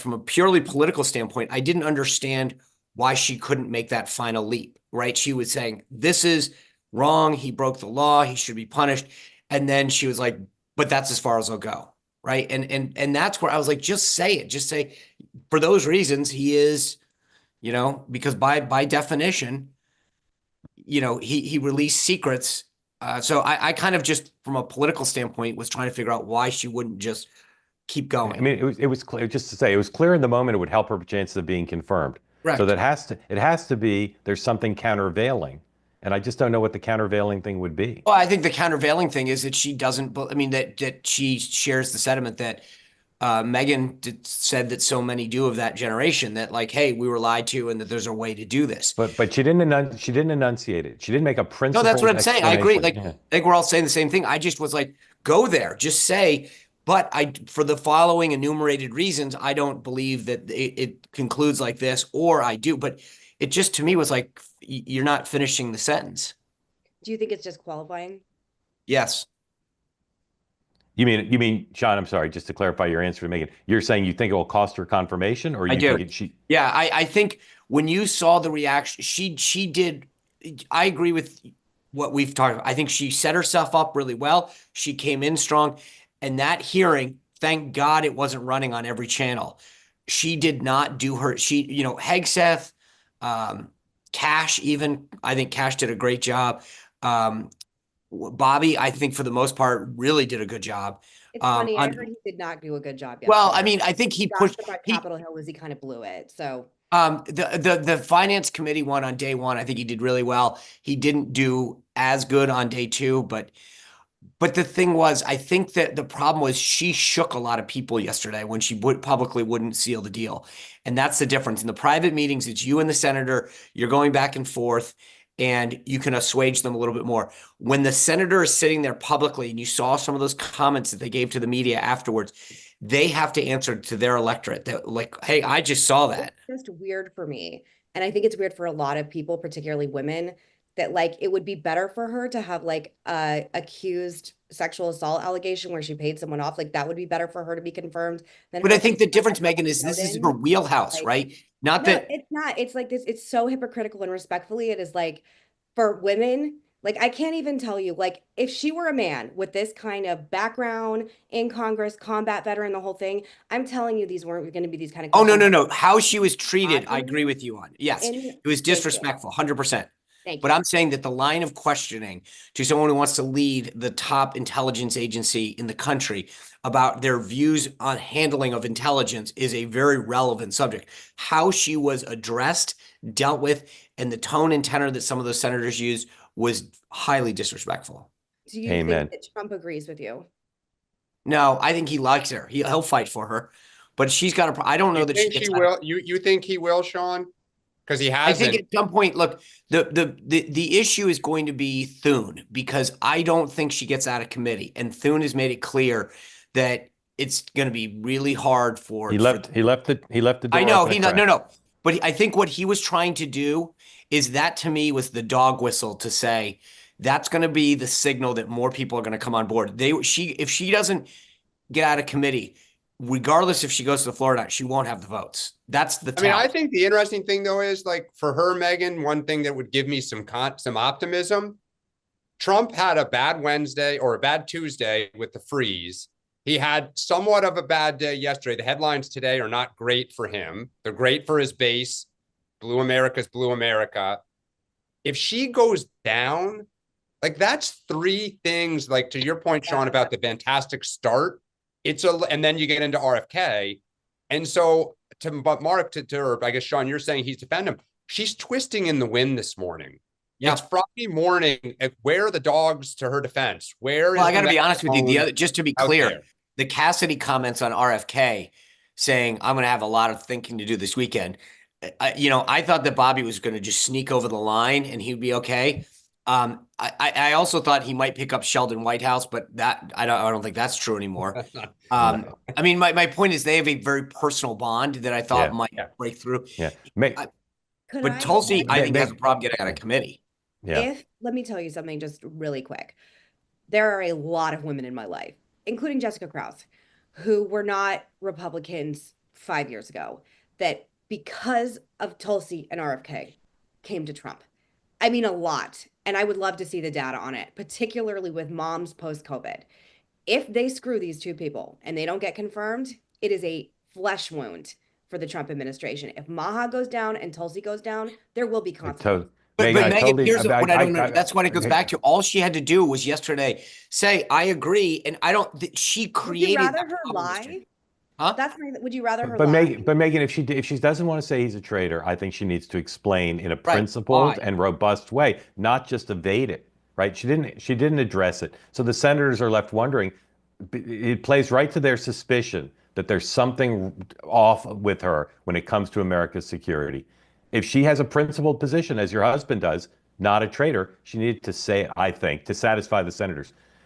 from a purely political standpoint, I didn't understand why she couldn't make that final leap, right? She was saying, this is wrong. He broke the law. He should be punished. And then she was like, but that's as far as I'll go. Right. And that's where I was like, just say it. Just say, for those reasons, he is, because by definition, he released secrets. So I kind of just, from a political standpoint, was trying to figure out why she wouldn't just keep going. I mean, it was clear, just to say, it was clear in the moment it would help her chances of being confirmed. So Correct. that it has to be, there's something countervailing. And I just don't know what the countervailing thing would be. Well, I think the countervailing thing is that she doesn't, I mean, that she shares the sentiment that Meghan said that so many do of that generation, that like, hey, we were lied to, and that there's a way to do this. But she didn't enunciate it. She didn't make a No, that's what principled I'm saying. I agree. explanation. Like, Yeah. I think we're all saying the same thing. I just was like, go there, just say. But for the following enumerated reasons, I don't believe that it concludes like this, or I do. But it just to me was like, you're not finishing the sentence. Do you think it's just qualifying? Yes. You mean, Sean, I'm sorry, just to clarify your answer to Megan, you're saying you think it will cost her confirmation, or I you do. think she? Yeah, I think when you saw the reaction, she did. I agree with what we've talked about. I think she set herself up really well. She came in strong, and that hearing, thank God, it wasn't running on every channel. She did not do her. Hegseth, Cash, even I think Cash did a great job. Bobby, I think for the most part, really did a good job. It's funny. I heard he did not do a good job Well, yesterday. I mean, I think he Josh pushed. about Capitol Hill was he kind of blew it. So The finance committee one on day one, I think he did really well. He didn't do as good on day two, but the thing was, I think that the problem was she shook a lot of people yesterday when she publicly wouldn't seal the deal. And that's the difference. In the private meetings, it's you and the senator, you're going back and forth, and you can assuage them a little bit more. When the senator is sitting there publicly, and you saw some of those comments that they gave to the media afterwards, they have to answer to their electorate that, like, hey, I just saw that. it's just weird for me. And I think it's weird for a lot of people, particularly women, that like it would be better for her to have like a accused sexual assault allegation where she paid someone off. Like that would be better for her to be confirmed than But her I think the difference, like, Megan, is this is her Snowden. wheelhouse, Like, right? Not no, that. it's not. It's like this. It's so hypocritical and respectfully, it is like for women, like I can't even tell you, like if she were a man with this kind of background in Congress, combat veteran, the whole thing, I'm telling you, these weren't going to be these kind of Oh, no, questions. no, no. How she was treated, I agree with you on. Yes, And it was thank you. disrespectful, 100%. Thank But you. I'm saying that the line of questioning to someone who wants to lead the top intelligence agency in the country about their views on handling of intelligence is a very relevant subject. How she was addressed, dealt with, and the tone and tenor that some of those senators used was highly disrespectful. Do you Amen. think that Trump agrees with you? No, I think he likes her. He'll fight for her, but she's got a. I don't know You that she think gets she out of. will? You think he will, Sean? Because he I think hasn't. at some point, look, the issue is going to be Thune, because I don't think she gets out of committee, and Thune has made it clear that it's going to be really hard for. He left the door I know open a no, crack. no, but I think what he was trying to do is that, to me, was the dog whistle to say that's going to be the signal that more people are going to come on board. If she doesn't get out of committee, regardless if she goes to the floor or not, she won't have the votes. That's the I mean, I tell. think the interesting thing though is like for her, Meghan, one thing that would give me some optimism. Trump had a bad Wednesday or a bad Tuesday with the freeze. He had somewhat of a bad day yesterday. The headlines today are not great for him. They're great for his base. Blue America's Blue America. If she goes down, like that's three things, like to your point, Sean, about the fantastic start. And then you get into RFK. And so but Mark, to her, I guess, Sean, you're saying he's defending him. She's twisting in the wind this morning. Yeah. It's Friday morning. Where are the dogs to her defense? Well, I got to be honest with you. Just to be clear, there? The Cassidy comments on RFK saying, I'm going to have a lot of thinking to do this weekend. I thought that Bobby was going to just sneak over the line and he'd be okay. I also thought he might pick up Sheldon Whitehouse, but that I don't think that's true anymore. I mean, my point is they have a very personal bond that I thought might break through. Yeah. But Tulsi, I think, has a problem getting out of committee. Yeah. Let me tell you something just really quick. There are a lot of women in my life, including Jessica Krause, who were not Republicans 5 years ago that because of Tulsi and RFK came to Trump. I mean, a lot. And I would love to see the data on it, particularly with moms post-COVID. If they screw these two people and they don't get confirmed, it is a flesh wound for the Trump administration. If Maha goes down and Tulsi goes down, there will be consequences. But Megan, I Megan, totally, here's what I don't know. That's what it goes back to. All she had to do was yesterday say, I agree. And I don't, she created. Would you rather her lie? Huh? Would you rather her But lie? Megan, if she doesn't want to say he's a traitor, I think she needs to explain in a principled and robust way, not just evade it. Right? She didn't address it. So the senators are left wondering. It plays right to their suspicion that there's something off with her when it comes to America's security. If she has a principled position, as your husband does, not a traitor, she needed to say it, I think, to satisfy the senators.